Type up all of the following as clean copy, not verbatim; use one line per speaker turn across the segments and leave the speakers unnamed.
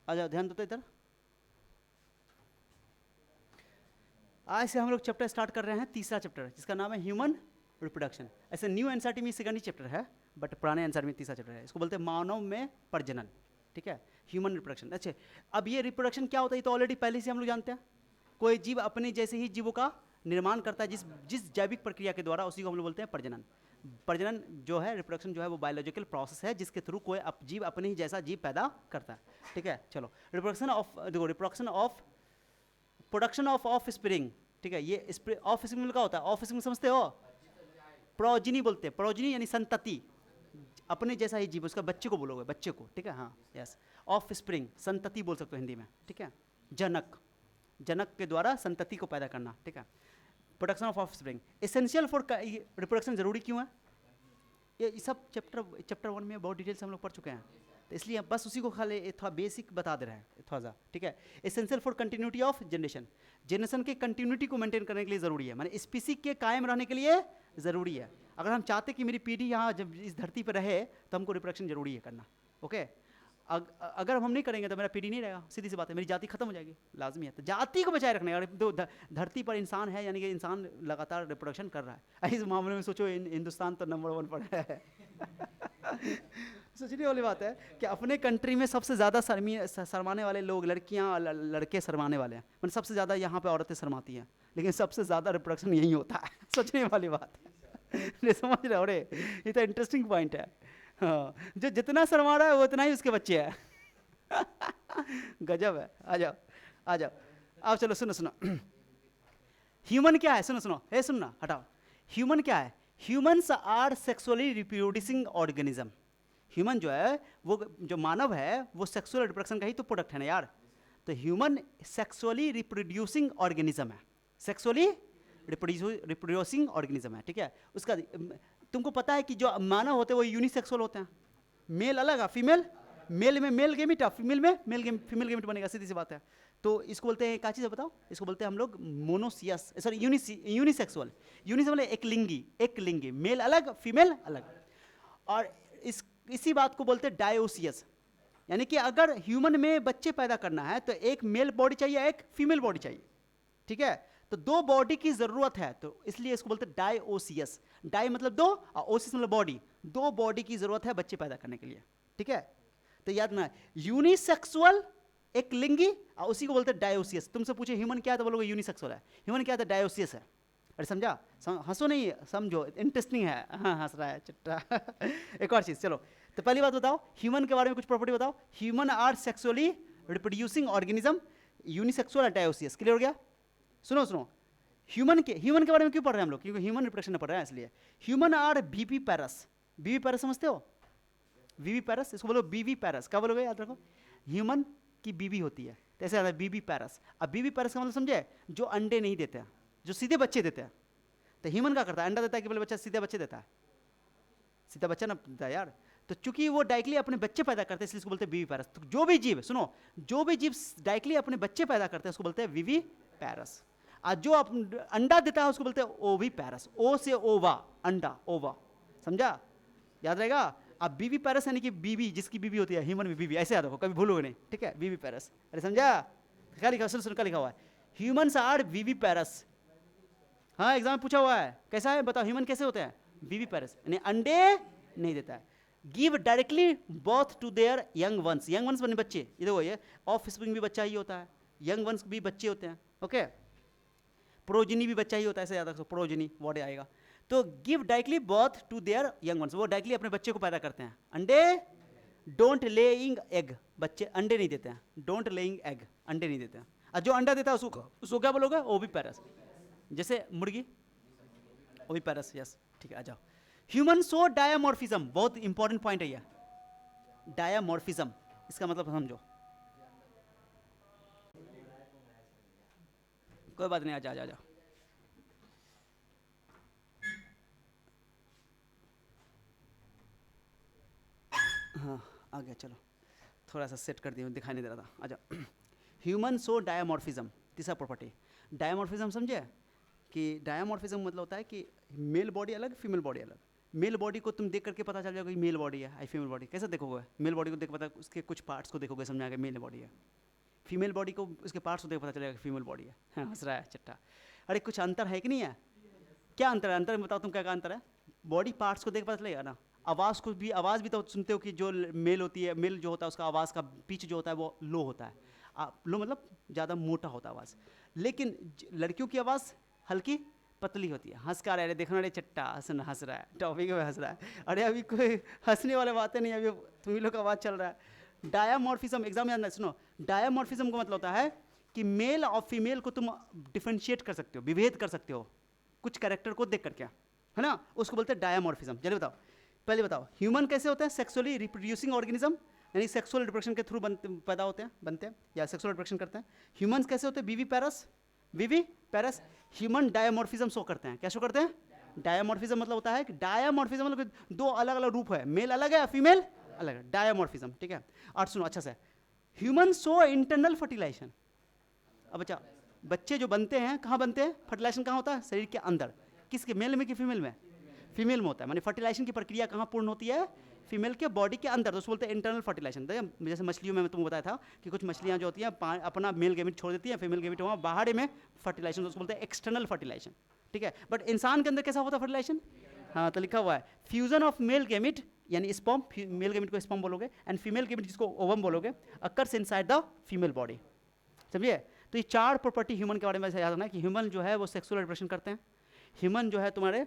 आ जाओ, ध्यान दो तो इधर। आज से हम लोग चैप्टर स्टार्ट कर रहे हैं, तीसरा चैप्टर, जिसका नाम है ह्यूमन रिप्रोडक्शन। ऐसे न्यू एनसीईआरटी में सेकंड ही चैप्टर है, बट पुराने एनसीईआरटी में तीसरा चैप्टर है। इसको बोलते हैं मानव में प्रजनन, ठीक है, ह्यूमन रिप्रोडक्शन। अच्छा, अब ये रिप्रोडक्शन क्या होता है, ये तो ऑलरेडी पहले से हम लोग जानते हैं। कोई जीव अपने जैसे ही जीवों का निर्माण करता है, जिस जिस जैविक प्रक्रिया के द्वारा, उसी को हम लोग बोलते हैं प्रजनन। प्रजनन जो है, रिप्रोडक्शन जो है, वो बायोलॉजिकल प्रोसेस है जिसके थ्रू कोई जीव अपने ही जैसा जीव पैदा करता है, ठीक है। चलो, रिप्रोडक्शन ऑफ, देखो, reproduction of, production of of spring, ठीक है। ये ऑफ स्प्रिंग का होता है, ऑफ स्प्रिंग समझते हो, प्रोजिनी बोलते हैं। प्रोजिनी यानी संतति, अपने जैसा ही जीव, उसका बच्चे को बोलोगे, बच्चे को, ठीक है, हाँ, यस। ऑफ स्प्रिंग, संतति बोल सकते हो हिंदी में, ठीक है। जनक, जनक के द्वारा संतति को पैदा करना, ठीक है। Production of spring essential for reproduction, जरूरी क्यों है, ये सब चैप्टर 1 में बहुत डिटेल से हम लोग पढ़ चुके हैं, तो इसलिए बस उसी को खाली थोड़ा बेसिक बता दे रहे हैं थोड़ा सा, ठीक है। Essential for continuity of generation, generation के कंटिन्यूटी को मेंटेन करने के लिए ज़रूरी है, माने स्पीसी के कायम रहने के लिए ज़रूरी है। अगर हम चाहते कि मेरी पीढ़ी यहाँ जब इस धरती पर रहे, तो हमको रिप्रोडक्शन जरूरी है करना, ओके। अगर हम नहीं करेंगे तो मेरा पीढ़ी नहीं रहेगा, सीधी सी बात है, मेरी जाति खत्म हो जाएगी, लाजमी है। तो जाति को बचाए रखने, अगर तो धरती पर इंसान है, यानी कि इंसान लगातार रिप्रोडक्शन कर रहा है। इस मामले में सोचो, हिंदुस्तान तो नंबर 1 पर है। सोचने वाली बात है कि अपने कंट्री में सबसे ज़्यादा शर्माने वाले लोग लड़कियां, लड़के शर्माने वाले हैं, मतलब सबसे ज़्यादा यहाँ पे औरतें शर्माती हैं, लेकिन सबसे ज़्यादा रिप्रोडक्शन यही होता है। सोचने वाली बात है। नहीं समझ रहे हो रे, ये तो इंटरेस्टिंग पॉइंट है। हाँ, जो जितना शर्मा रहा है वो उतना ही उसके बच्चे हैं। गजब है। आ जाओ, आ जाओ, अब चलो, सुनो सुनो। ह्यूमन क्या है, सुनो सुनो, हे सुनना, हटाओ। ह्यूमन क्या है, humans are sexually reproducing organism. Human जो है, वो जो मानव है, वो सेक्सुअल रिप्रोडक्शन का ही तो प्रोडक्ट है ना यार। तो ह्यूमन सेक्सुअली रिप्रोड्यूसिंग ऑर्गेनिज्म है, सेक्सुअली रिप्रोड्यूसिंग ऑर्गेनिज्म है, ठीक है। उसका तुमको पता है कि जो मानव होते हैं वो यूनिसेक्सुअल होते हैं, मेल अलग है, फीमेल, मेल में मेल गेमिट है, फीमेल में फीमेल गेमिट बनेगा, सीधी सी बात है। तो इसको बोलते हैं, क्या चीज़ है बताओ, इसको बोलते हैं हम लोग मोनोसियस, सॉरी यूनिसेक्सुअल। यूनिसेक्सुअल एक लिंगी, मेल अलग, फीमेल अलग। और इसी बात को बोलते हैं डायोसियस, यानी कि अगर ह्यूमन में बच्चे पैदा करना है तो एक मेल बॉडी चाहिए, एक फीमेल बॉडी चाहिए, ठीक है। तो दो बॉडी की जरूरत है, तो इसलिए इसको बोलते हैं डायोसियस। डाई मतलब दो, और ओसिस मतलब बॉडी, दो बॉडी की जरूरत है बच्चे पैदा करने के लिए, ठीक है। तो याद ना, यूनिसेक्सुअल एक लिंगी, और उसी को बोलते हैं डायोसियस। तुमसे पूछे ह्यूमन क्या है तो बोलोगे यूनिसेक्सुअल है, ह्यूमन क्या है, डायोसियस है। अरे समझा, हंसो नहीं, समझो, इंटरेस्टिंग है। हाँ, हंस रहा है चिट्टा। एक और चीज, चलो, तो पहली बात बताओ, ह्यूमन के बारे में कुछ प्रॉपर्टी बताओ। Human are sexually reproducing organism, unisexual, dioecious. Clear हो गया। सुनो सुनो, ह्यूमन के बारे में क्यों पढ़ रहे हैं हम लोग, क्योंकि ह्यूमन रिप्रोडक्शन पढ़ रहे हैं इसलिए। ह्यूमन आर बीवी पैरस, बीवी पैरस समझते हो, बीवी पैरस, इसको बोलो बीवी पैरस। क्या बोलोगे, याद रखो, ह्यूमन की बीवी होती है, तो ऐसे आता है बीवी पैरस। अब बीवी पैरस का मतलब समझे, जो अंडे नहीं देते हैं, जो सीधे बच्चे देते हैं। तो ह्यूमन क्या करता है, अंडा देता है कि पहले बच्चा सीधे बच्चे देता है, सीधा बच्चा ना देता है यार। तो चूंकि वो डायरेक्टली अपने बच्चे पैदा करते हैं, इसलिए इसको बोलते हैं बीवी पैरस। तो जो भी जीव, सुनो, जो भी जीव डायरेक्टली अपने बच्चे पैदा करते हैं उसको बोलते हैं विवी पैरस। आज जो अंडा देता है उसको बोलते हैं ओवी पैरस, ओ से ओवा, अंडा, ओवा, समझा, याद रहेगा। अब बीवी पैरस यानी कि बीवी, जिसकी बीवी होती है, ह्यूमन में बीवी, ऐसे याद रखो, कभी भूलोगे नहीं, ठीक है, बीवी पैरस। अरे समझा, क्या लिखा, सुन क्या लिखा हुआ है, ह्यूमन्स आर बीवी पैरस। हाँ, एग्जाम में पूछा हुआ है, कैसा है बताओ, ह्यूमन कैसे होते हैं, बीवी पैरस, यानी अंडे नहीं देता है। Give directly birth to their young ones, young ones बने बच्चे, ये देखो, ये ऑफ स्प्रिंग भी बच्चा ही होता है, यंग वंस भी बच्चे होते हैं, ओके। प्रोजिनी भी बच्चा ही होता है, ऐसे याद रखो, प्रोजिनी वर्ड आएगा। तो give directly birth to their young ones, वो डायरेक्टली अपने बच्चे को पैदा करते हैं। अंडे, डोंट लेइंग एग, बच्चे अंडे नहीं देते हैं, डोंट लेइंग एग, अंडे नहीं देते हैं। और जो अंडा देता है उसको क्या बोलोगे, ओवी पैरस, जैसे मुर्गी, ओवी पैरस, यस, ठीक है। आ जाओ, ह्यूमन सो डायमॉर्फिज्म, बहुत इंपॉर्टेंट पॉइंट है यह, डायमॉर्फिज्म, इसका मतलब समझो। कोई बात नहीं, आ जाओ। हाँ, आ गया, चलो, थोड़ा सा सेट कर दिया, दिखाई नहीं दे रहा था, आ जाओ। ह्यूमन सो डायमॉर्फिज्म, तीसरा प्रॉपर्टी। डायमॉर्फिज्म समझे, कि डायमॉर्फिज्म मतलब होता है कि मेल बॉडी अलग, फीमेल बॉडी अलग। मेल बॉडी को तुम देख करके पता चल जाएगा कि मेल बॉडी है, आई फीमेल बॉडी। कैसे देखोगे? मेल बॉडी को देख पता, उसके कुछ पार्ट्स को देखोगे, समझ आएगा मेल बॉडी है। फीमेल बॉडी को उसके पार्ट्स को देख पता चलेगा कि फीमेल बॉडी है। हाँ, हंस रहा है चट्टा। अरे कुछ अंतर है कि नहीं है? क्या अंतर है? अंतर बताओ तुम, क्या अंतर है? बॉडी पार्ट्स को देख पता चलेगा ना। आवाज़ को भी, आवाज़ भी तो सुनते हो कि जो मेल होती है, मेल जो होता है उसका आवाज़ का पिच जो होता है वो लो होता है। लो मतलब ज़्यादा मोटा होता है आवाज़। लेकिन लड़कियों की आवाज़ हल्की पतली होती है। हंस कर अरे देखना, अरे चट्टा हंस रहा है, टॉपिक में हंस रहा है। अरे अभी कोई हंसने वाले बातें नहीं, अभी तुम्ही लोग का आवाज़ चल रहा है। डायामॉर्फिज्म, एग्जाम याद ना, सुनो। डायामॉर्फिज्म का मतलब होता है कि मेल और फीमेल को तुम डिफरेंशिएट कर सकते हो, विभेद कर सकते हो कुछ कैरेक्टर को देख करके, है ना, उसको बोलते हैं डायामॉर्फिज्म। चलिए बताओ, पहले बताओ ह्यूमन कैसे होता है? सेक्सुअली रिप्रोड्यूसिंग ऑर्गेनिज्म, यानी सेक्सुअल रिप्रोडक्शन के थ्रू पैदा होते हैं या सेक्सुअल रिप्रोडक्शन करते हैं। ह्यूमंस कैसे होते हैं? विवी पैरस। ह्यूमन डायामॉर्फिज्म शो करते हैं। क्या शो करते हैं? डायामॉर्फिज्म मतलब होता है कि डायामॉर्फिज्म मतलब दो अलग अलग रूप है, मेल अलग है, फीमेल अलग है, डायामॉर्फिज्म, ठीक है। और सुनो अच्छा से, ह्यूमन शो इंटरनल फर्टिलाइजेशन। अब अच्छा, बच्चे जो बनते हैं कहाँ बनते हैं? फर्टिलाइजेशन कहाँ होता है? शरीर के अंदर। किसके? मेल में कि फीमेल में? फीमेल में होता है। माने फर्टिलाइजेशन की प्रक्रिया कहाँ पूर्ण होती है? फीमेल के बॉडी के अंदर, तो उसको बोलते हैं इंटरनल फर्टिलाइजेशन। जैसे मछलियों में मैं तुमको बताया था कि कुछ मछलियाँ जो होती हैं अपना मेल गैमेट छोड़ देती हैं, फीमेल गैमेट वहाँ बाहर में फर्टिलाइजेशन, उसको बोलते हैं एक्सटर्नल फर्टिलाइजेशन, ठीक है। बट इंसान के अंदर कैसा होता है फर्टिलाइजेशन? हाँ, तो लिखा हुआ है फ्यूजन ऑफ मेल गैमेट यानी स्पर्म, मेल गैमेट को स्पर्म बोलोगे, एंड फीमेल गैमेट जिसको ओवम बोलोगे, occurs inside the female body. समझिए? तो ये 4 प्रॉपर्टी ह्यूमन के बारे में याद रखना है कि ह्यूमन जो है वो सेक्सुअल रिप्रोडक्शन करते हैं, ह्यूमन जो है तुम्हारे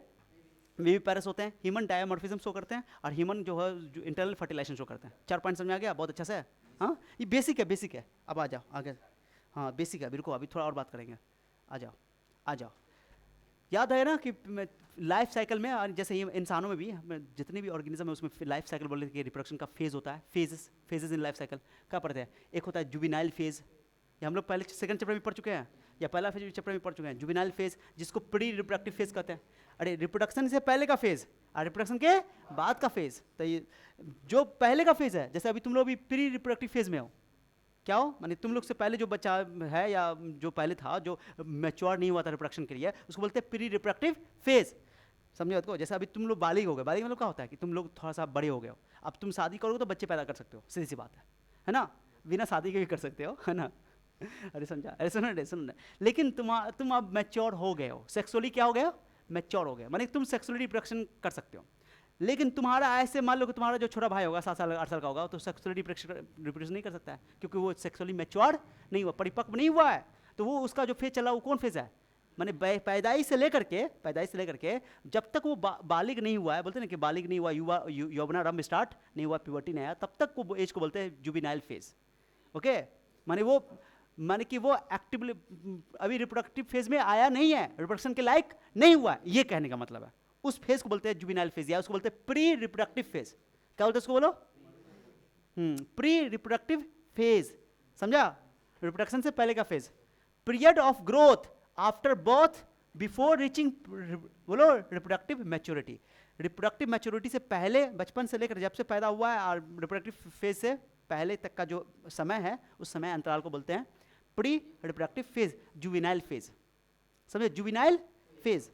विवी पैरस होते हैं, ह्यूमन डायामॉर्फिज्म शो करते हैं, और ह्यूमन जो है जो इंटरनल फर्टिलाइजेशन शो करते हैं। 4 पॉइंट समझ आ गया? बहुत अच्छा से। हाँ, ये बेसिक है, बेसिक है। अब आ जाओ आगे। हाँ बेसिक है बिल्कुल, अभी थोड़ा और बात करेंगे। आ जाओ आ जाओ। याद है ना कि लाइफ साइकिल में, और जैसे इंसानों में भी जितने भी ऑर्गेनिज्म है उसमें लाइफ साइकिल बोलते हैं कि रिप्रोडक्शन का फेज होता है। फेजेस इन लाइफ साइकिल क्या पढ़ते हैं? एक होता है जुवेनाइल फेज, ये हम लोग पहले सेकंड चैप्टर में पढ़ चुके हैं, या पहला फेज चैप्टर में पढ़ चुके हैं। जुवेनाइल फेज जिसको प्री रिप्रोडक्टिव फेज कहते हैं। अरे रिप्रोडक्शन से पहले का फेज और रिप्रोडक्शन के बाद का फेज, तो ये जो पहले का फेज है, जैसे अभी तुम लोग भी प्री रिप्रोडक्टिव फेज में हो, क्या हो माने तुम लोग से पहले जो बच्चा है या जो पहले था जो मैच्योर नहीं हुआ था रिप्रोडक्शन के लिए, उसको बोलते हैं प्री रिप्रोडक्टिव फेज। समझे बात को? जैसे अभी तुम लोग बालिग हो गए, बालिग मतलब क्या होता है कि तुम लोग थोड़ा सा बड़े हो गए हो, अब तुम शादी करोगे तो बच्चे पैदा कर सकते हो, सीधी सी बात है ना, बिना शादी के भी कर सकते हो, है ना। अरे समझा? अरे सुन, लेकिन तुम अब मैच्योर हो गए हो, सेक्सुअली क्या हो गए हो? मैच्योर हो गए, माने तुम सेक्सुअली रिप्रोडक्शन कर सकते हो। लेकिन तुम्हारा ऐसे मान लो कि तुम्हारा जो छोटा भाई होगा 7 साल 8 साल का होगा, तो सेक्सुअली रिप्रोडक्शन नहीं कर सकता है, क्योंकि वो सेक्सुअली मैच्योर नहीं हुआ, परिपक्व नहीं हुआ है। तो वो उसका जो फेज चला वो कौन फेज है? माने पैदाइश से लेकर के जब तक वो बालिग नहीं हुआ है, बोलते हैं ना कि बालिग नहीं हुआ, यौवनारंभ स्टार्ट नहीं हुआ, प्यूबर्टी नहीं आया, तब तक वो एज को बोलते हैं जुवेनाइल फेज। ओके, माने कि वो एक्टिवली अभी रिप्रोडक्टिव फेज में आया नहीं है, रिप्रोडक्शन के लायक नहीं हुआ है, ये कहने का मतलब है। उस फेज को बोलते हैं जुवेनाइल फेज, या उसको बोलते हैं प्री रिप्रोडक्टिव फेज। क्या बोलते हैं उसको? बोलो। प्री रिप्रोडक्टिव फेज, समझा? रिप्रोडक्शन से पहले का phase. Period of growth after birth before reaching, बोलो, रिप्रोडक्टिव मैच्योरिटी। रिप्रोडक्टिव मैच्योरिटी से पहले, बचपन से लेकर जब से पैदा हुआ है और रिप्रोडक्टिव फेज से पहले तक का जो समय है, उस समय अंतराल को बोलते हैं pre reproductive phase, juvenile phase. समझे? Juvenile phase.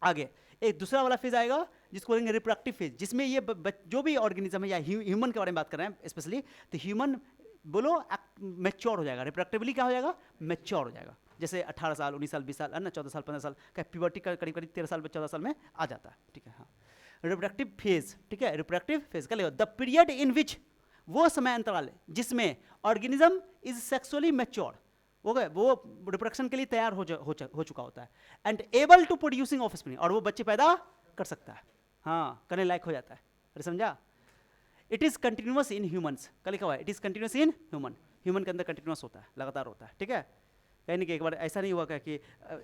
आगे एक दूसरा वाला फेज आएगा जिसको बोलेंगे रिप्रोडक्टिव फेज, जिसमें ये जो भी ऑर्गेनिज्म है या ह्यूमन के बारे में बात कर रहे हैं स्पेशली, तो ह्यूमन बोलो मैच्योर हो जाएगा, रिप्रोडक्टिवली क्या हो जाएगा? मैच्योर हो जाएगा। जैसे 18 साल 19 साल 20 साल ना, 14 साल 15 साल का प्यूबर्टी का करीब 13 साल 14 साल में आ जाता है, ठीक है। हाँ, रिप्रोडक्टिव फेज, ठीक है, रिप्रोडक्टिव फेज का द पीरियड इन विच, वो समय अंतराल है जिसमें ऑर्गेनिज्म इज सेक्सुअली मैच्योर, वो रिप्रोडक्शन के लिए तैयार हो चुका होता है, and able to producing offspring, और वो बच्चे पैदा कर सकता है, हाँ, करने लायक हो जाता है। अरे समझा? It is continuous in humans, क्या लिखा हुआ है? It is continuous in human के अंदर कंटिन्यूअस होता है, लगातार होता है, ठीक है। यानी कि एक बार ऐसा नहीं होगा कि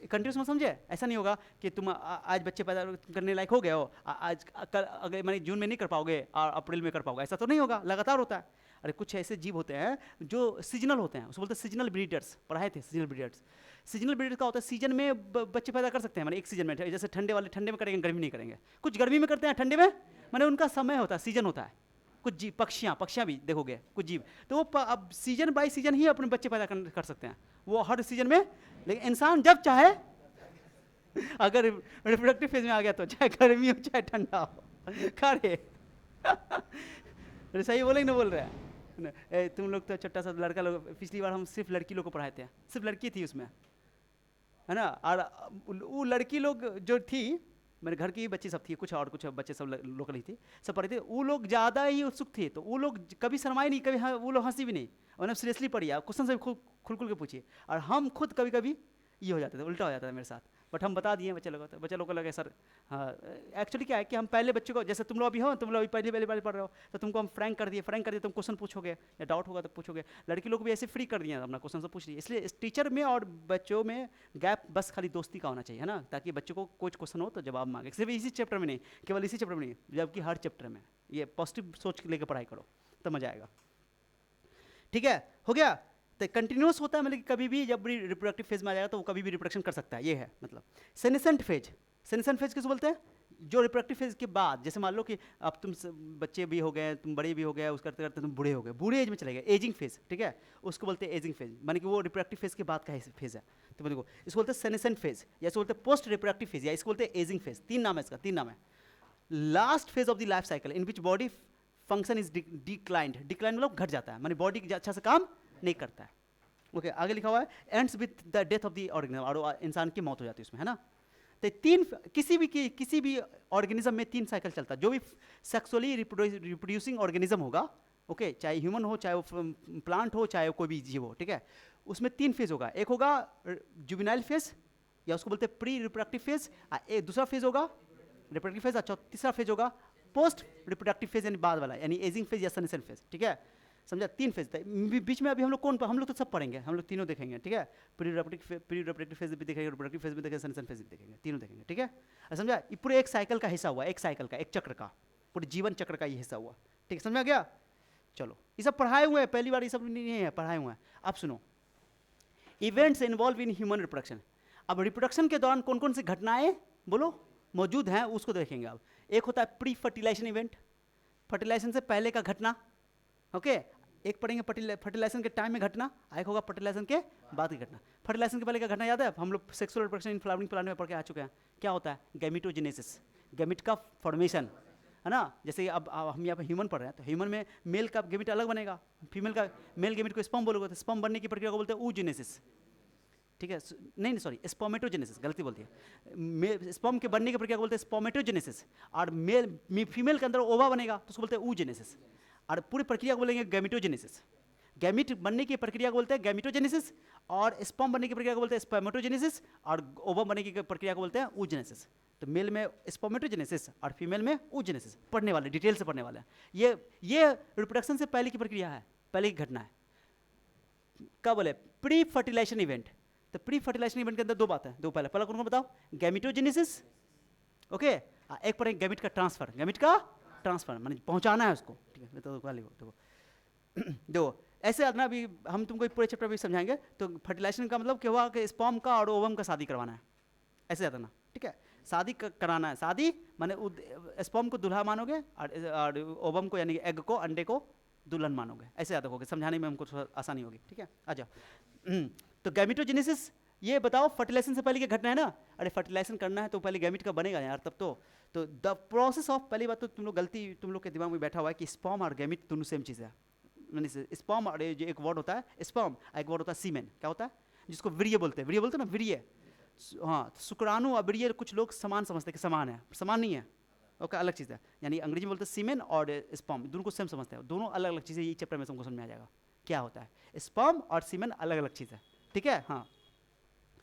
कंटिन्यूस मत समझे, ऐसा नहीं होगा कि तुम आज बच्चे पैदा करने लायक हो गए हो, आज कल अगर मैंने जून में नहीं कर पाओगे और अप्रैल में कर पाओगे, ऐसा तो नहीं होगा, लगातार होता है। अरे कुछ ऐसे जीव होते हैं जो सीजनल होते हैं, उसको बोलते हैं सीजनल ब्रीडर्स, पढ़ाए थे सीजनल ब्रीडर्स। सीजनल ब्रीडर्स का होता है सीजन में बच्चे पैदा कर सकते हैं, माने एक सीजन में, जैसे ठंडे वाले ठंडे में करेंगे, गर्मी नहीं करेंगे, कुछ गर्मी में करते हैं, ठंडे में, माने उनका समय होता है, सीजन होता है। कुछ जीव, पक्षियाँ भी देखोगे, कुछ जीव तो वो अब सीजन बाई सीजन ही अपने बच्चे पैदा कर सकते हैं, वो हर सीजन में। लेकिन इंसान जब चाहे अगर रिप्रोडक्टिव फेज में आ गया तो चाहे गर्मी हो चाहे ठंडा हो खड़े सही बोले ना, बोल रहे हैं तुम लोग तो छोटा सा लड़का लोग, पिछली बार हम सिर्फ लड़की लोग को पढ़ाए थे, सिर्फ लड़की थी उसमें, है ना। और वो लड़की लोग जो थी, मेरे घर की बच्ची सब थी, कुछ बच्चे सब लोकल ही थी, सब पढ़े थे, वो लोग ज़्यादा ही उत्सुक थे, तो वो लोग कभी शर्माए नहीं, कभी वो लोग हंसी भी नहीं, उन्हें सीरियसली पढ़ी, आप क्वेश्चन से खुल खुल के पूछिए। और हम खुद कभी कभी ये हो जाते थे, उल्टा हो जाता था मेरे साथ, बट हम बता दिए बच्चे लोगों को लगे सर हाँ। एक्चुअली क्या है कि हम पहले बच्चों को, जैसे तुम लोग अभी हो, तुम लोग अभी पहली बार पढ़ रहे हो, तो तुमको हम फ्रैंक कर दिए, तुम क्वेश्चन पूछोगे या डाउट होगा तो पूछोगे। लड़की लोग भी ऐसे फ्री कर दिए, अपना क्वेश्चन सब पूछ लिए। इसलिए इस टीचर में और बच्चों में गैप बस खाली दोस्ती का होना चाहिए, है ना, ताकि बच्चों को कुछ क्वेश्चन हो तो जवाब मांगे, सिर्फ इसी चैप्टर में नहीं, केवल इसी चैप्टर में नहीं, जबकि हर चैप्टर में ये पॉजिटिव सोच लेकर पढ़ाई करो तो मजा आएगा। ठीक है, हो गया। तो कंटिन्यूस होता है, मतलब कि कभी भी जब रिप्रोडक्टिव फेज में आ जाएगा तो वो कभी भी रिप्रोडक्शन कर सकता है, ये है मतलब। सेनेसेंट फेज, सेनेसेंट फेज किसको बोलते हैं? जो रिप्रोडक्टिव फेज के बाद, जैसे मान लो कि अब तुम बच्चे भी हो गए, तुम बड़े भी हो गए, उस करते करते तुम बूढ़े हो गए, बूढ़े एज में चले गए, एजिंग फेज, ठीक है, उसको बोलते हैं एजिंग फेज, माने कि वो रिप्रोडक्टिव फेज के बाद का फेज है। तो देखो इसको बोलते हैं सेनेसेंट फेज, या इसको बोलते हैं पोस्ट रिप्रोडक्टिव फेज, या इसको बोलते हैं एजिंग फेज। तीन नाम है इसका, तीन नाम है। Last phase of the life cycle in which body function is declined, decline मतलब घट जाता है, माने बॉडी अच्छा से काम नहीं करता है। ओके, आगे लिखा हुआ है ends with the death of the organism, और इंसान की मौत हो जाती है उसमें, है ना। तो तीन, किसी भी ऑर्गेनिज्म में तीन साइकिल चलता है, जो भी सेक्सुअली रिप्रोड्यूसिंग ऑर्गेनिज्म होगा, ओके, चाहे ह्यूमन हो, चाहे वो प्लांट हो, चाहे वो कोई भी जीव हो, ठीक है, उसमें तीन फेज होगा। एक होगा जुवेनाइल फेज, या उसको बोलते हैं प्री रिप्रोडक्टिव फेज, एक दूसरा फेज होगा रिप्रोडक्टिव फेज, अच्छा तीसरा फेज होगा पोस्ट रिप्रोडक्टिव फेज, यानी बाद वाला, यानी एजिंग फेज या सेनेसेंट फेज, ठीक है, समझा। तीन फेज था बीच में, अभी हम लोग तो सब पढ़ेंगे, हम लोग तीनों देखेंगे, ठीक है, प्री रिप्रोडक्टिव फेज भी देखेंगे, रिप्रोडक्टिव फेज भी देखेंगे, सेनेसेंट फेज भी देखेंगे, तीनों देखेंगे, ठीक है, समझा। ये पूरे एक साइकिल का हिस्सा हुआ, एक साइकिल का, एक चक्र का, पूरे जीवन चक्र का ये हिस्सा हुआ, ठीक है, समझा गया। चलो, ये सब पढ़ाए हुए हैं, पहली बार ये सब नहीं है, पढ़ाए हुए हैं। अब सुनो, events involve in human reproduction. अब रिप्रोडक्शन के दौरान कौन कौन सी घटनाएं बोलो मौजूद हैं, उसको देखेंगे। अब एक होता है प्री फर्टिलाइजेशन इवेंट, फर्टिलाइजेशन से पहले का घटना, ओके, एक पढ़ेंगे फर्टिलाइजेशन के टाइम में घटना, एक होगा फर्टिलाइजेशन के बाद की घटना। फर्टिलाइजेशन के पहले का घटना याद है, हम लोग sexual reproduction in flowering plant में पढ़ के आ चुके हैं। क्या होता है? गैमेटोजेनेसिस, गैमेट का फॉर्मेशन, है ना। जैसे अब हम यहाँ पर ह्यूमन पढ़ रहे हैं, तो ह्यूमन में मेल का गैमेट अलग बनेगा, फीमेल का, मेल गैमेट को स्पर्म बोलोगे, तो स्पर्म बनने की प्रक्रिया को बोलते हैं oogenesis, ठीक है, नहीं सॉरी, स्पर्मेटोजेनेसिस, गलती बोलती है, स्पर्म के बनने की प्रक्रिया को बोलते हैं स्पर्मेटोजेनेसिस, और फीमेल के अंदर ओवा बनेगा तो उसको बोलते हैं oogenesis, और पूरी प्रक्रिया को बोलेंगे गैमेटोजेनेसिस। गैमेट बनने की प्रक्रिया को बोलते हैं गैमेटोजेनेसिस, और स्पर्म बनने की प्रक्रिया को बोलते हैं स्पर्मेटोजेनेसिस, और ओवा बनने की प्रक्रिया को बोलते हैं oogenesis। तो मेल में स्पर्मेटोजेनेसिस और फीमेल में oogenesis, पढ़ने वाले, डिटेल से पढ़ने वाले हैं। ये रिप्रोडक्शन से पहले की प्रक्रिया है, पहले की घटना है। क्या बोले? Pre fertilization event. तो प्री फर्टिलाइजेशन इवेंट के अंदर दो बातें, दो पहले कौन बताओ? गैमेटोजेनेसिस, ओके, एक पर गैमेट का ट्रांसफर, गैमेट का ट्रांसफर माने पहुंचाना है उसको, ठीक है। तो देखो दो ऐसे आदमी, अभी हम तुमको पूरे चैप्टर भी समझाएंगे। तो फर्टिलाइजेशन का मतलब क्या हुआ कि स्पर्म का और ओवम का शादी करवाना है, ऐसे याद ना, ठीक है, शादी कराना है। शादी माने स्पर्म को दूल्हा मानोगे, और ओवम को यानी एग को, अंडे को दुल्हन मानोगे, ऐसे याद रखोगे, समझाने में हमको थोड़ा आसानी होगी, ठीक है। आ जाओ। तो गैमेटोजेनेसिस, ये बताओ फर्टिलाइजेशन से पहले की घटना है ना। अरे फर्टिलाइजेशन करना है तो पहले गैमेट का बनेगा यार, तब तो द प्रोसेस ऑफ, पहली बात तो तुम लोग गलती, तुम लोग के दिमाग में बैठा हुआ है कि स्पर्म और गैमेट दोनों सेम चीज़ है। स्पर्म और जो एक वर्ड होता है स्पर्म, एक वर्ड होता है सीमेन, क्या होता है, जिसको वीर्य बोलते हैं, ना वीर्य। हाँ, तो शुक्राणु और वीर्य कुछ लोग समान समझते हैं कि समान है, समान नहीं है, ओके, अलग चीज़ है। यानी अंग्रेजी में बोलते हैं सीमेन और स्पर्म, दोनों को सेम समझते हैं, दोनों अलग अलग चीज़ें। ये चैप्टर में तुमको समझ में आ जाएगा क्या होता है। स्पर्म और सीमेन अलग अलग चीज़ है, ठीक है। हाँ,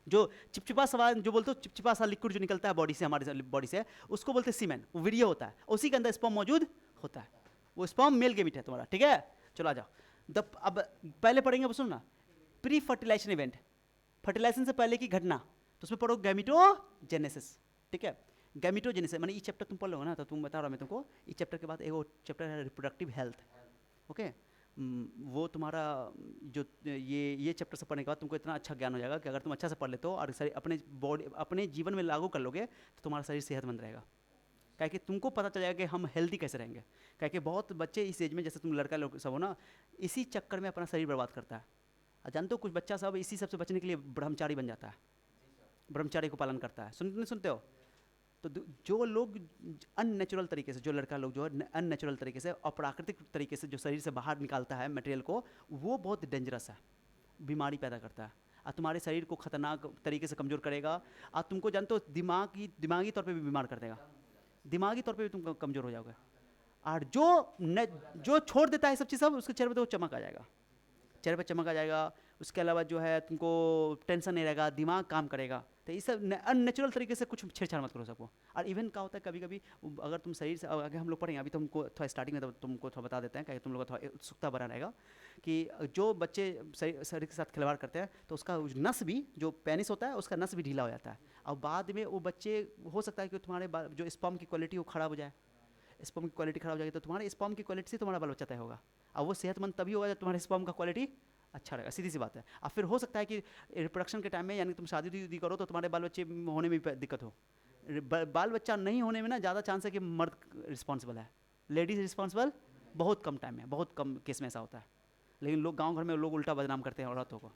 जो चिपचिपा सवाल जो बोलते हो, चिपचिपा सा लिक्विड जो निकलता है बॉडी से, हमारे बॉडी से, उसको बोलते हैं सीमेन, वो वीर्य होता है, उसी के अंदर स्पर्म मौजूद होता है। वो स्पर्म मेल गैमेट है तुम्हारा, ठीक है। चलो आ जाओ। अब पहले पढ़ेंगे, सुनो ना, प्री फर्टिलाइजेशन इवेंट, फर्टिलाइजेशन से पहले की घटना, तो उसमें पढ़ो गैमेटोजेनेसिस, ठीक है। गैमेटोजेनेसिस माने ये चैप्टर तुम पढ़ लोगे ना, तो तुम बता रहा मैं तुमको, इस चैप्टर के बाद एक चैप्टर है रिप्रोडक्टिव हेल्थ, ओके। वो तुम्हारा जो ये चैप्टर से पढ़ने के बाद तुमको इतना अच्छा ज्ञान हो जाएगा कि अगर तुम अच्छा से पढ़ लेते हो और अपने बॉडी, अपने जीवन में लागू कर लोगे, तो तुम्हारा शरीर सेहतमंद रहेगा। क्या कि तुमको पता चल जाएगा कि हम हेल्दी कैसे रहेंगे। क्या कि बहुत बच्चे इस एज में, जैसे तुम लड़का लोग सब हो ना, इसी चक्कर में अपना शरीर बर्बाद करता है। जानते हो कुछ बच्चा सब इसी सबसे बचने के लिए ब्रह्मचारी बन जाता है, ब्रह्मचार्य को पालन करता है, नहीं सुनते हो? तो जो लोग अननेचुरल तरीके से, जो लड़का लोग जो है अननेचुरल तरीके से, अप्राकृतिक तरीके से जो शरीर से बाहर निकालता है मटेरियल को, वो बहुत डेंजरस है, बीमारी पैदा करता है और तुम्हारे शरीर को खतरनाक तरीके से कमज़ोर करेगा। और तुमको जानते हो दिमागी तौर पे भी बीमार कर देगा, दिमागी तौर पे भी तुम कमज़ोर हो जाओगे। और जो छोड़ देता है सब चीज़, सब उसके चेहरे पे तो चमक आ जाएगा, चेहरे पे चमक आ जाएगा। उसके अलावा जो है तुमको टेंशन नहीं रहेगा, दिमाग काम करेगा। तो ये सब अननेचुरल तरीके से कुछ छेड़छाड़ मत करो सबको। और इवन क्या होता है कभी कभी अगर तुम शरीर से आगे हम लोग पढ़ेंगे, अभी तुमको थोड़ा स्टार्टिंग में तुमको थोड़ा बता देते हैं कि तुम लोग का थोड़ा उत्सुकता बना रहेगा कि जो बच्चे शरीर के साथ खिलवाड़ करते हैं तो उसका नस भी, जो पेनिस होता है उसका नस भी ढीला हो जाता है। और बाद में वो बच्चे, हो सकता है कि तुम्हारे जो स्पर्म की क्वालिटी वो खराब हो जाए, स्पर्म की क्वालिटी खराब हो जाएगी तो तुम्हारे स्पर्म की क्वालिटी से तुम्हारा बाल बच्चा तय होगा। और वो सेहतमंद तभी होगा जब तुम्हारे स्पर्म का क्वालिटी अच्छा रहेगा, सीधी सी बात है। और फिर हो सकता है कि रिप्रोडक्शन के टाइम में, यानी तुम शादी करो तो तुम्हारे बाल बच्चे होने में भी दिक्कत हो। बाल बच्चा नहीं होने में ना ज़्यादा चांस है कि मर्द रिस्पॉन्सिबल है, लेडीज रिस्पॉन्सिबल बहुत कम टाइम में, बहुत कम केस में ऐसा होता है। लेकिन लोग गाँव घर में लोग उल्टा बदनाम करते हैं औरतों को।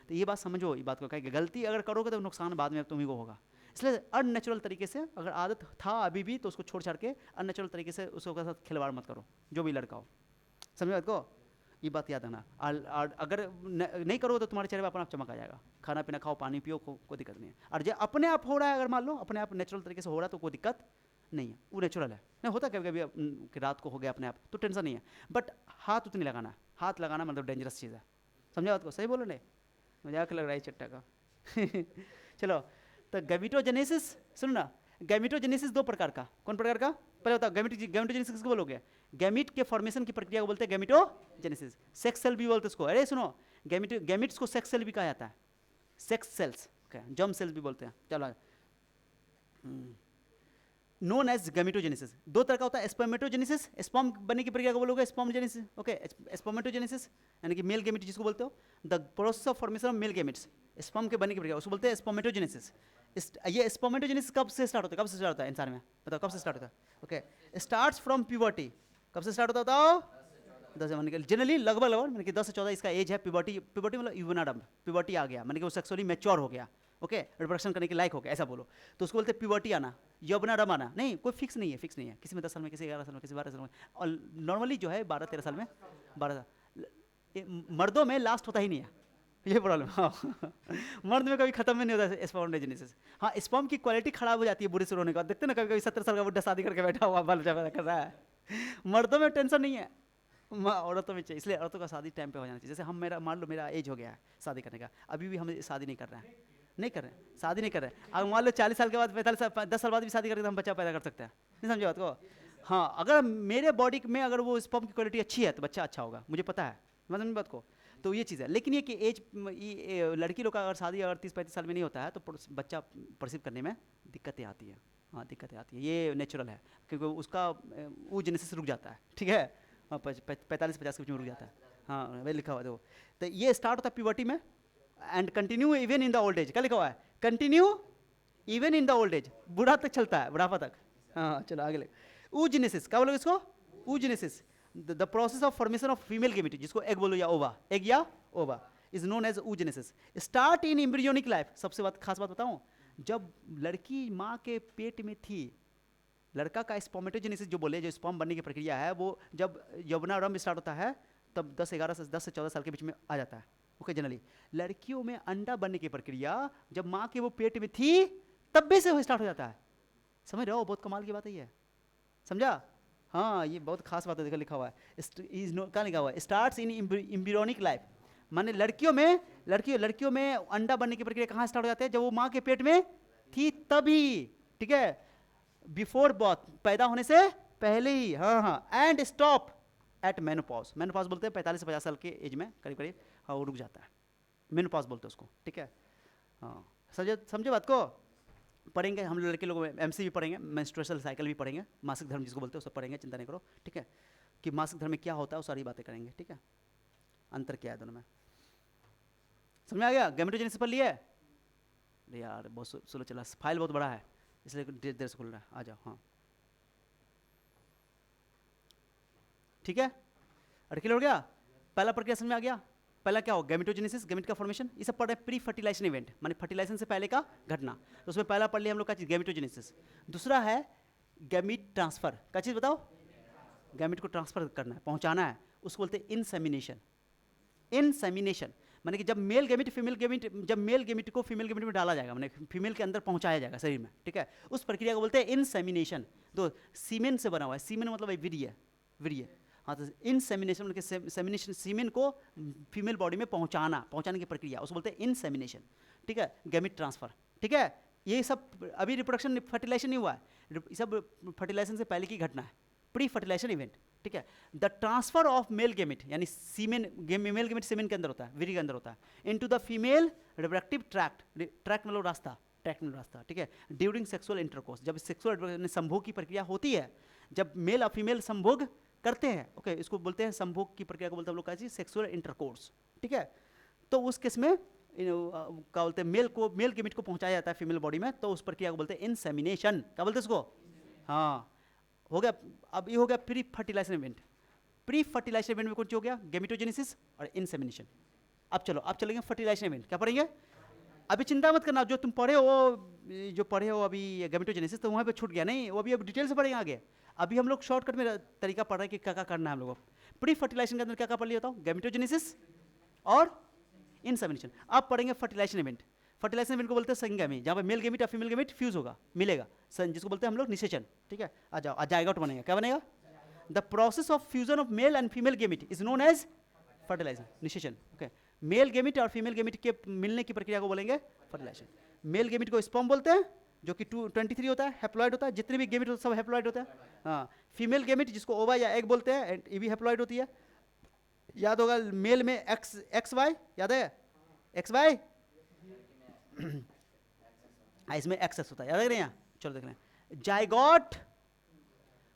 तो ये बात समझो, ये बात को कहें, गलती अगर करोगे तो नुकसान बाद में तुम्ही को होगा। इसलिए अननेचुरल तरीके से, अगर आदत था अभी भी तो उसको छोड़ छाड़ के अननेचुरल तरीके से उसके साथ खिलवाड़ मत करो, जो भी लड़का हो। समझ बात को, ये बात याद रखना। और अगर नहीं करो तो तुम्हारे चेहरे पर अपना आप चमक आ जाएगा। खाना पीना खाओ, पानी पियो, कोई दिक्कत नहीं है। और जो अपने आप हो रहा है, अगर मान लो अपने आप नेचुरल तरीके से हो रहा है तो कोई दिक्कत नहीं है, वो नेचुरल है। नहीं होता कभी कभी कि रात को हो गया अपने आप तो टेंशन नहीं है, बट हाथ उतनी लगाना, हाथ लगाना मतलब डेंजरस चीज़ है। समझा बात को, सही बोलो नहीं, मजाक लग रहा है चट्टा का। चलो, तो गैमेटोजेनेसिस सुनो ना, गैमेटोजेनेसिस दो प्रकार का, कौन प्रकार का पहले बताओ? गैमेटोजेनेसिस किसको बोलोगे? गैमीट के फॉर्मेशन की प्रक्रिया को बोलते हैं गैमेटोजेनेसिस। सेक्स सेल भी बोलते हैं उसको। अरे सुनो, गैमीट्स को सेक्स सेल भी कहा जाता है, सेक्स सेल्स, जर्म सेल्स भी बोलते हैं। चलो, नोन एज गैमेटोजेनेसिस दो तरह का होता है। स्पर्मेटोजेनेसिस, स्पर्म बनने की प्रक्रिया को बोलोगे स्पर्मजेनेसिस, ओके। स्पर्मेटोजेनेसिस यानी कि मेल गैमेट जिसको बोलते हो, the process of formation of male gametes, sperm के बनने की प्रक्रिया उसको बोलते हैं स्पर्मेटोजेनेसिस। ये स्पर्मेटोजेनेसिस कब से स्टार्ट होता है? कब से स्टार्ट होता है इंसान में? बताओ कब से स्टार्ट होता है? Okay, starts from puberty. कब से स्टार्ट होता है? 10 से, मान के जनरली लगभग मान के 10 से 14 इसका एज है। प्यूबर्टी मतलब यूवेनाडम, प्यूबर्टी आ गया, मान के वो सेक्सुअली मैच्योर हो गया, ओके, रिप्रोडक्शन करने के लायक हो गया, ऐसा बोलो। तो उसको बोलते हैं प्यूबर्टी आना, यौवनाडम आना। नहीं, कोई फिक्स नहीं है, फिक्स नहीं है, किसी में 10 साल में, किसी 11 साल में, किसी 12 साल में, और नॉर्मली जो है 12-13 साल में, 12 साल। मर्दों में लास्ट होता ही नहीं है, ये प्रॉब्लम। हाँ, मर्द में कभी खत्म ही नहीं होता है स्पर्मेटोजेनेसिस। हाँ, स्पर्म की क्वालिटी खराब हो जाती है बूढ़े से होने के बाद। देखते ना कभी कभी 70 साल का बुढ़ा शादी करके बैठा हुआ, बाल बच्चा कर रहा है। मर्दों में टेंशन नहीं है, औरतों में चाहिए। इसलिए औरतों का शादी टाइम पे हो जाना चाहिए। जैसे हम, मेरा मान लो मेरा एज हो गया है शादी करने का, अभी भी हम शादी नहीं कर रहे हैं, नहीं कर रहे हैं, शादी नहीं कर रहे हैं। अगर मान लो 40 साल के बाद, 45 साल, 10 साल बाद भी शादी करके हम बच्चा पैदा कर सकते हैं, नहीं समझे बात को? हाँ, अगर मेरे बॉडी में अगर वो स्पर्म की क्वालिटी अच्छी है तो बच्चा अच्छा होगा, मुझे पता है, मतलब बात को। तो ये चीज़ है। लेकिन ये कि एज, लड़की लोग का अगर शादी अगर 30-35 साल में नहीं होता है तो बच्चा परसीव करने में दिक्कतें आती है। हाँ, दिक्कतें आती है, ये नेचुरल है, क्योंकि उसका वो जेनेसिस रुक जाता है, ठीक है। हाँ, 45-50 के बीच में रुक जाता है। हाँ, वही लिखा हुआ है देखो। तो ये स्टार्ट होता है प्यूबर्टी में and continue even in the old age. क्या लिखा हुआ है? Continue even in the old age, बुढ़ा तक चलता है, बुढ़ापा तक। हाँ, चलो आगे ले। oogenesis, क्या बोलोगे इसको? oogenesis, the process of formation of female gamete, जिसको एग बोलो या ओवा, एग या ova, is known as oogenesis। Start in embryonic life. सबसे खास बात बताऊं, जब लड़की माँ के पेट में थी, लड़का का स्पर्मेटोजेनेसिस जो बोले, जो स्पर्म बनने की प्रक्रिया है, वो जब यौवनारंभ स्टार्ट होता है तब 10 से 14 साल के बीच में आ जाता है, ओके। जनरली लड़कियों में अंडा बनने की प्रक्रिया जब माँ के वो पेट में थी तब भी से स्टार्ट हो जाता है। समझ रहे हो? बहुत कमाल की बात है ये, समझा? हाँ, ये बहुत खास बात है, देखो लिखा हुआ है, क्या लिखा हुआ है? स्टार्ट्स इन एम्ब्रियोनिक लाइफ, माने लड़कियों में अंडा बनने की प्रक्रिया कहाँ स्टार्ट हो जाती है? जब वो माँ के पेट में थी तभी, ठीक है, बिफोर बर्थ, पैदा होने से पहले ही। हाँ हाँ, and stop at menopause. Menopause बोलते हैं 45 से 50 साल के एज में करीब करीब, हाँ, वो रुक जाता है, मेनोपॉज बोलते हैं उसको, ठीक है। हाँ, समझे बात को? पढ़ेंगे हम लड़के लोग, एमसी भी पढ़ेंगे, मेंस्ट्रुअल साइकिल भी पढ़ेंगे, मासिक धर्म जिसको बोलते हैं, वो सब पढ़ेंगे, चिंता नहीं करो, ठीक है, कि मासिक धर्म में क्या होता है, वो सारी बातें करेंगे, ठीक है। अंतर क्या है दोनों में, समझ में आ गया? गैमेटोजेनेसिस पढ़ लिया है? अरे यार बहुत स्लो चला, फाइल बहुत बड़ा है इसलिए देर से खुल रहा है। आ जाओ, हाँ ठीक है। अड़किल हो गया, पहला प्रक्रिया समझ में आ गया, पहला क्या हो, गैमेटोजेनेसिस, गैमेट का फॉर्मेशन, ये सब पढ़ रहे हैं। प्री फर्टिलाइजेशन इवेंट माने फर्टिलाइजेशन से पहले का घटना, तो उसमें पहला पढ़ लिया हम लोग का चीज गैमेटोजेनेसिस। दूसरा है गैमीट ट्रांसफर, क्या चीज बताओ, गैमेट को ट्रांसफर करना है, पहुंचाना है, उसको बोलते हैं इंसेमिनेशन। इंसेमिनेशन माने कि जब मेल गैमेट फीमेल गैमेट, जब मेल गैमेट को फीमेल गैमेट में डाला जाएगा, माने फीमेल के अंदर पहुंचाया जाएगा शरीर में, ठीक है, उस प्रक्रिया को बोलते हैं इंसेमिनेशन। तो सीमेन से बना हुआ है, सीमेन मतलब वीर्य, वीर्य, हाँ, तो इंसेमिनेशन मतलब सेमिनेशन, सीमेन को फीमेल बॉडी में पहुंचाना, पहुंचाने की प्रक्रिया, उसको बोलते हैं इंसेमिनेशन, ठीक है, गैमेट ट्रांसफर, ठीक है। ये सब अभी रिप्रोडक्शन फर्टिलाइजेशन नहीं हुआ है, ये सब फर्टिलाइजेशन से पहले की घटना है, प्री फर्टिलाइजेशन इवेंट, ठीक है। The transfer of male gamete यानी सीमेन, मेल गेमिट सीमेन के अंदर होता है, वीर्य के अंदर होता है, into the female reproductive tract, tract मतलब रास्ता, ट्रैक्ट मतलब रास्ता, ठीक है, ड्यूरिंग सेक्सुअल इंटरकोर्स, जब सेक्सुअल संभोग की प्रक्रिया होती है, जब मेल और फीमेल संभोग करते हैं, ओके, इसको बोलते हैं संभोग की प्रक्रिया को बोलते हैं हम लोग का सेक्सुअल इंटरकोर्स, ठीक है। तो उस केस में क्या बोलते हैं, मेल को, मेल गेमिट को पहुंचाया जाता है फीमेल बॉडी में, तो उस प्रक्रिया को बोलते हैं इंसेमिनेशन, क्या बोलते हैं इसको, हाँ, हो गया। अब ये हो गया pre fertilization event. Pre fertilization event में कौन सी हो गया, गैमेटोजेनेसिस और इंसेमिनेशन। अब चलो, अब चलेंगे फर्टिलाइजेशन इवेंट, क्या पढ़ेंगे, अभी चिंता मत करना, जो तुम पढ़े हो, जो पढ़े हो अभी गैमेटोजेनेसिस, तो वहाँ पे छूट गया नहीं, वो अभी डिटेल से पढ़ेंगे आगे। अभी हम लोग शॉर्टकट में तरीका पढ़ रहे हैं कि क्या क्या करना है हम लोगों को। प्री फर्टिलाइजेशन के अंदर क्या क्या पढ़ लिया होता हूँ, गैमेटोजेनेसिस और इंसेमिनेशन। अब पढ़ेंगे फर्टिलाइजेशन इवेंट। फर्टिलाइजेशन इवेंट को बोलते हैं संगमी, जहाँ पे मेल गेमिट और फीमेल गेमिट फ्यूज होगा, मिलेगा, जिसको बोलते हैं हम लोग निषेचन, ठीक है। आ जाओ, आ जाइगोट बनेगा, क्या बनेगा, the process of fusion of male and female gamete is known as fertilization, निषेचन, ओके। मेल गेमिट और फीमेल गेमिट के मिलने की प्रक्रिया को बोलेंगे फर्टिलाइजेशन। मेल गेमिट को स्पर्म बोलते हैं, जो कि 23 होता है, हैप्लॉइड होता है, जितने भी गेमिट होते हैं सब हैप्लॉइड होते हैं, हाँ। फीमेल गेमिट जिसको ओवा या एग बोलते हैं, ये भी हैप्लॉइड होती है। याद होगा मेल में एक्स वाई, याद है, एक्स वाई, इसमें एक्सेस होता है, याद है यहाँ, चलो देख रहे हैं। जाइगोट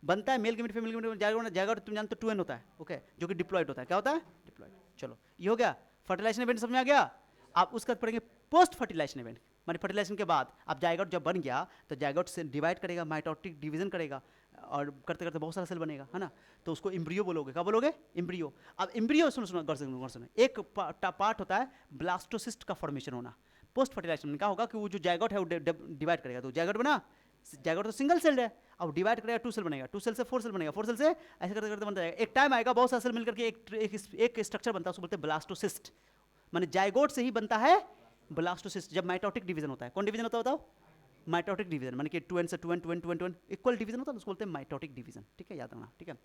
बनता है male gamete female gamete, zygote तुम जानते हो 2n होता है, ओके, जो कि डिप्लॉइड होता है, क्या होता है, डिप्लॉइड। चलो ये हो गया फर्टिलाइजेशन इवेंट, समझ में आ गया। आप उसका पढ़ेंगे पोस्ट फर्टिलाइजेशन इवेंट, माने फर्टिलाइजेशन के बाद अब जाइगोट जब बन गया तो जाइगोट से डिवाइड करेगा, माइटोटिक डिवीजन करेगा, और करते करते बहुत सारा सेल बनेगा, है ना, तो उसको एम्ब्रियो बोलोगे, क्या बोलोगे, एम्ब्रियो। अब एम्ब्रियो सुनो सुनो, गौर से एक पार्ट होता है ब्लास्टोसिस्ट का फॉर्मेशन होना। पोस्ट फर्टिलाइजेशन में क्या होगा कि वो जो जाइगोट है वो डिवाइड करेगा, तो जाइगोट बना, जाइगोट तो सिंगल सेल है, अब डिवाइड करेगा 2 सेल बनेगा, 2 सेल से 4 सेल बनेगा, 4 सेल से ऐसे करते करते बनता जाएगा। एक टाइम आएगा बहुत सारे सेल मिलकर के एक स्ट्रक्चर बनता है, उसको बोलते हैं ब्लास्टोसिस्ट। माने जाइगोट से ही बनता है ब्लास्टोसिस्ट। जब माइटोटिक डिवीजन होता है, कौन डिवीजन होता है बताओ, माइटोटिक डिवीजन, माने कि 2n से 2n 2n 2n 2n equal division होता है, उसको बोलते हैं माइटोटिक डिवीजन, ठीक है, याद रखना, ठीक है,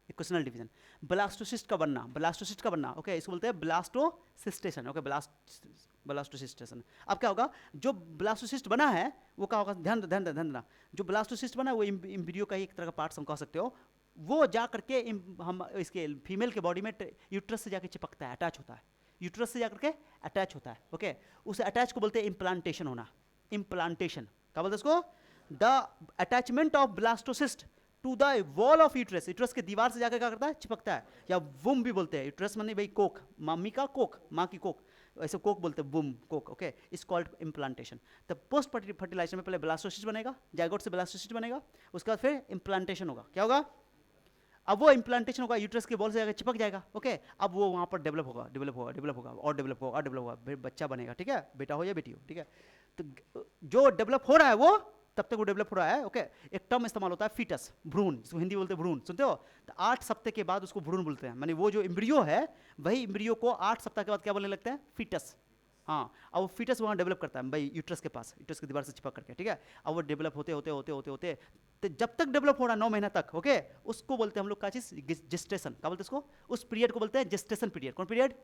इक्वेशनल डिवीजन। ब्लास्टोसिस्ट का बनना, ब्लास्टोसिस्ट का बनना, ओके, इसको बोलते हैं ब्लास्टोसिस्टेशन, ओके, ब्लास्टोसिस्टेशन। अब क्या होगा, जो ब्लास्टोसिस्ट बना है वो क्या होगा, ध्यान ध्यान ध्यान देना, जो ब्लास्टोसिस्ट बना है वो एम्ब्रियो का एक तरह का पार्ट कह सकते हो, वो जा करके हम इसके फीमेल के बॉडी में यूट्रस से जाके चिपकता है, अटैच होता है, यूट्रस से जाकर के अटैच होता है, ओके, उस अटैच को बोलते हैं इम्प्लांटेशन होना, इम्प्लांटेशन, क्या बोलते हैं उसको, the attachment of blastocyst to the wall of uterus, uterus के दीवार से जाकर क्या करता है, चिपकता है, या वुम भी बोलते हैं, यूट्रस माने भाई कोक, मम्मी का कोक, माँ की कोक, ऐसे कोक बोलते हैं, वुम, कोक, ओके, इज कॉल्ड इम्प्लांटेशन। तो पोस्ट फर्टिलाइजेशन में पहले ब्लास्टोसिस्ट बनेगा, जाइगोट से ब्लास्टोसिस्ट बनेगा, उसके बाद फिर इम्प्लांटेशन होगा, क्या होगा, अब वो इम्प्लांटेशन होगा, यूट्रस के बॉल से जाकर चिपक जाएगा, ओके, अब वो वहाँ पर डेवलप होगा, डेवलप होगा, डेवलप होगा, और डेवलप होगा, और डेवलप होगा, फिर बच्चा बनेगा, ठीक है, बेटा हो या बेटी हो, ठीक है। तो जो डेवलप हो रहा है वो तब तक वो डेवलप हो रहा है, ओके। एक टर्म इस्तेमाल होता है फीटस, भ्रूण, जिसको हिंदी बोलते हैं भ्रूण, सुनते हो, तो 8 सप्ताह के बाद उसको भ्रूण बोलते हैं, माने वो जो एम्ब्रियो है वही एम्ब्रियो को 8 सप्ताह के बाद क्या बोलने लगता है, फीटस, हाँ। अब वो फीटस वहाँ डेवलप करता है भाई यूट्रस के पास, यूट्रस की दीवार से चिपक करके, ठीक है। अब वो डेवलप होते होते होते होते होते तो जब तक डेवलप हो रहा है 9 महीना तक, ओके, उसको बोलते हैं हम लोग क्या चीज़, जेस्टेशन, क्या बोलते हैं उसको, उस पीरियड को बोलते हैं जेस्टेशन पीरियड। कौन पीरियड,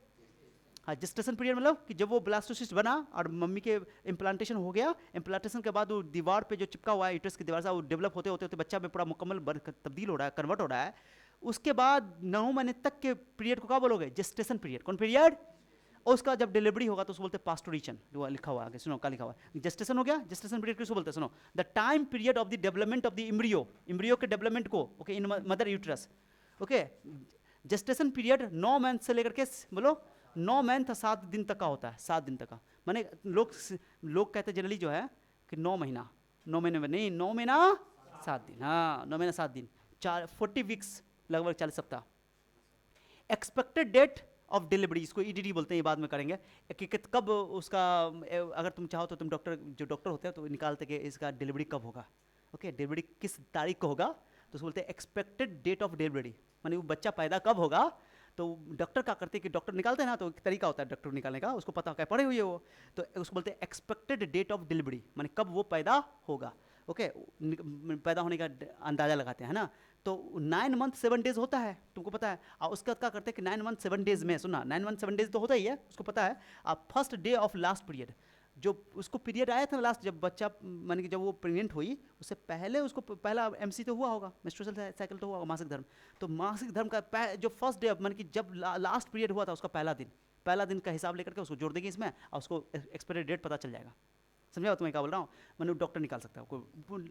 हाँ, जेस्टेशन पीरियड मतलब कि जब वो ब्लास्टोसिस्ट बना और मम्मी के इम्प्लांटेशन हो गया, इम्प्लांटेशन के बाद वो दीवार पे जो चिपका हुआ है यूट्रस की दीवार से, वो डेवलप होते होते होते बच्चा में पूरा मुकम्मल तब्दील हो रहा है, कन्वर्ट हो रहा है, उसके बाद 9 महीने तक के पीरियड को क्या बोलोगे, जेस्टेशन पीरियड। कौन पीरियड, और उसका जब डिलीवरी होगा तो उसको बोलते हैं पास्टोरेशन, जो लिखा हुआ है, सुनो क्या लिखा हुआ है, जेस्टेशन हो गया, जेस्टेशन पीरियड किसको बोलते हैं, सुनो, the time period of the development of the embryo, embryo के डेवलपमेंट को, okay, in mother uterus, okay. Gestation period 9 month से लेकर के बोलो 9 मंथ 7 दिन तक का होता है, 7 दिन तक का, माने लोग कहते हैं जनरली जो है कि 9 महीना, 9 महीने में नहीं, 9 महीना 7 दिन, हाँ, 9 महीना 7 दिन, 40 वीक्स, लगभग 40 सप्ताह। एक्सपेक्टेड डेट ऑफ डिलीवरी, इसको ईडीडी बोलते हैं, ये बाद में करेंगे कि कब उसका अगर तुम चाहो तो तुम डॉक्टर, जो डॉक्टर होते हैं तो निकालते कि इसका डिलीवरी कब होगा। ओके, डिलीवरी किस तारीख को होगा, तो उसको बोलते हैं एक्सपेक्टेड डेट ऑफ डिलीवरी, मानी वो बच्चा पैदा कब होगा। तो डॉक्टर क्या करते हैं कि डॉक्टर निकालते हैं ना, तो एक तरीका होता है डॉक्टर निकालने का, उसको पता होता है, पढ़े हुए वो, तो उसको बोलते हैं एक्सपेक्टेड डेट ऑफ डिलीवरी, मानी कब वो पैदा होगा। ओके, पैदा होने का अंदाज़ा लगाते हैं ना। तो 9 मंथ 7 डेज होता है, तुमको पता है। और उसके बाद क्या करते हैं कि 9 मंथ 7 डेज में, सुना 9 मंथ 7 डेज तो होता ही है, उसको पता है। अब first day of last period, जो उसको पीरियड आया था ना लास्ट, जब बच्चा मान कि जब वो प्रेग्नेंट हुई, उससे पहले उसको पहला एमसी तो हुआ होगा, मेंस्ट्रुअल साइकिल तो हुआ होगा, मासिक धर्म। तो मासिक धर्म का जो फर्स्ट डे मान कि जब लास्ट पीरियड हुआ था, उसका पहला दिन का हिसाब लेकर के उसको जोड़ देंगे इसमें, और उसको एक्सपायरी डेट पता चल जाएगा। समझा तुम्हें क्या बोल रहा हूँ, मैंने डॉक्टर निकाल सकता है।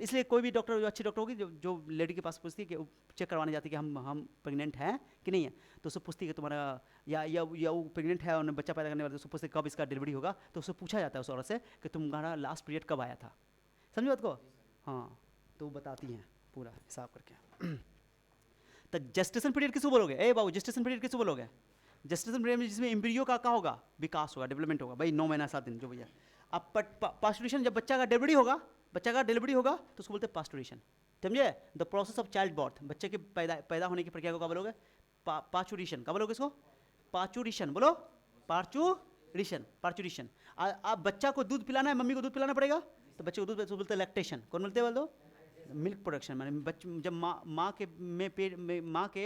इसलिए कोई भी डॉक्टर, जो अच्छी डॉक्टर होगी, जो लेडी के पास पूछती है कि चेक करवाने जाती है कि हम प्रेग्नेंट हैं कि नहीं है, तो उससे पूछती है कि तुम्हारा या वो प्रेग्नेंट है और बच्चा पैदा करने वाले, तो उससे पूछते कब इसका डिलीवरी होगा, तो उससे पूछा जाता है उस औरत से कि तुम्हारा लास्ट पीरियड कब आया था। समझो बात को, हाँ, तो वो बताती हैं पूरा हिसाब करके। तो जेस्टेशन पीरियड किसको बोलोगे, ए बाबू, जेस्टेशन पीरियड किसको बोलोगे? जेस्टेशन पीरियड में जिसमें एम्ब्रियो का होगा, विकास होगा, डेवलपमेंट होगा, भाई 9 महीना 7 दिन जो भैया। अब पास्टुरेशन, जब बच्चा का डिलीवरी होगा तो उसको बोलते हैं पास्टुरेशन। समझे, the process of child birth, बच्चे के पैदा होने की प्रक्रिया को क्या बोलोगे? पार्चुरेशन। क्या बोलोगे इसको? पार्चुरेशन बोलो, पार्चुरेशन। आप बच्चा को दूध पिलाना है, मम्मी को दूध पिलाना पड़ेगा, तो बच्चे को दूध बोलते हैं लैक्टेशन। कौन बोलते हैं? बोल दो, मिल्क प्रोडक्शन। माने बच्चे जब माँ के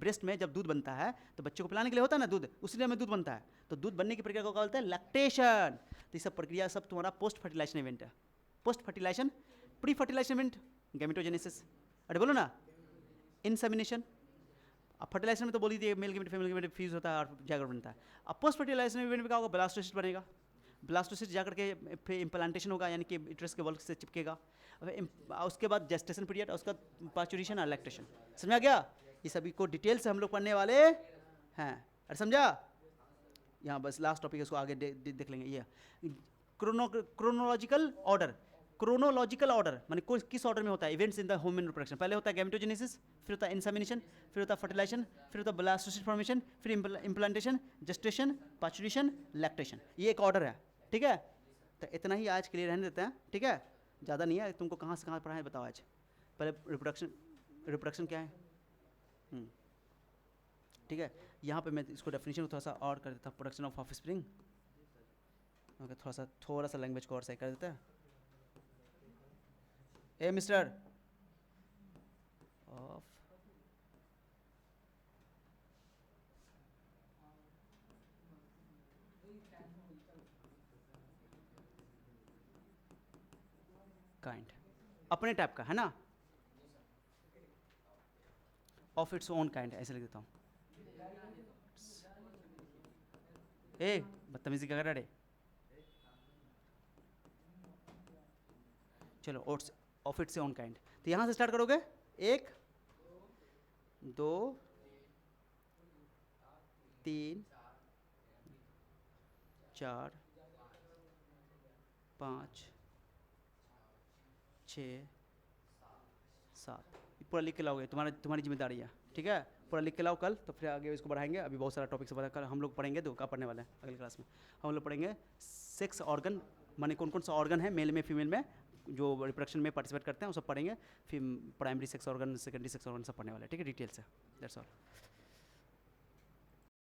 ब्रेस्ट में जब दूध बनता है, तो बच्चे को पिलाने के लिए होता है ना दूध, उसी टाइम में दूध बनता है, तो दूध बनने की प्रक्रिया को क्या बोलते हैं? लैक्टेशन। तो ये सब प्रक्रिया सब तुम्हारा पोस्ट फर्टिलाइजेशन इवेंट है। Post fertilization, pre fertilization event gametogenesis, अरे बोलो ना, इंसेमिनेशन। अब फर्टिलाइजेशन में तो बोली थी male gamete female gamete fuse होता है और जाकर बनता है। अब पोस्ट फर्टिलाइजेशन इवेंट में क्या होगा? ब्लास्टोसिस्ट बनेगा, ब्लास्टोसिस्ट जाकर के फिर इम्प्लांटेशन होगा, यानी कि यूट्रस के वॉल से चिपकेगा। उसके बाद जेस्टेशन पीरियड, उसके बाद पार्चुरेशन और लैक्टेशन। समझा गया? ये सभी को डिटेल से हम लोग पढ़ने वाले हैं। अरे समझा? यहाँ बस लास्ट टॉपिक है, उसको आगे देख लेंगे। ये क्रोनोलॉजिकल ऑर्डर माने किस ऑर्डर में होता है events in the human reproduction? पहले होता है गैमेटोजेनेसिस, फिर होता है इंसेमिनेशन, फिर होता है फर्टिलाइजेशन, फिर होता है ब्लास्टोसिस्ट फॉर्मेशन, फिर इम्प्लांटेशन, जेस्टेशन, पार्चुरेशन, लैक्टेशन। ये एक ऑर्डर है, ठीक है? तो इतना ही आज के लिए रहने देते हैं, ठीक है? ज़्यादा नहीं है। तुमको कहाँ से कहाँ पढ़ा है बताओ आज? पहले रिप्रोडक्शन क्या है, ठीक है? यहाँ पे मैं इसको डेफिनेशन थोड़ा सा और कर देता हूँ। प्रोडक्शन ऑफ ऑफस्प्रिंग, ओके, थोड़ा सा लैंग्वेज को और सही कर देता है। ए मिस्टर ऑफ काइंड, अपने टाइप का है ना, ऑफ इट्स ओन काइंड, ऐसे लिख देता हूँ। ए बदतमीजी क्या कर रहा है? चलो, ऑफ इट्स ओन काइंड। तो यहाँ से स्टार्ट करोगे, 1 2 3 4 5 6 7, पूरा लिख के लाओगे, तुम्हारी जिम्मेदारी है, ठीक है? पूरा लिख के लाओ कल, तो फिर आगे इसको बढ़ाएंगे। अभी बहुत सारा टॉपिक से पता, कल हम लोग पढ़ेंगे, क्या पढ़ने वाले हैं अगली क्लास में? हम लोग पढ़ेंगे सेक्स ऑर्गन, माने कौन कौन सा ऑर्गन है मेल में फीमेल में जो रिप्रोडक्शन में पार्टिसिपेट करते हैं, वो सब पढ़ेंगे। फिर primary sex organ, secondary sex organ सब पढ़ने वाले हैं, ठीक है? डिटेल से। That's all.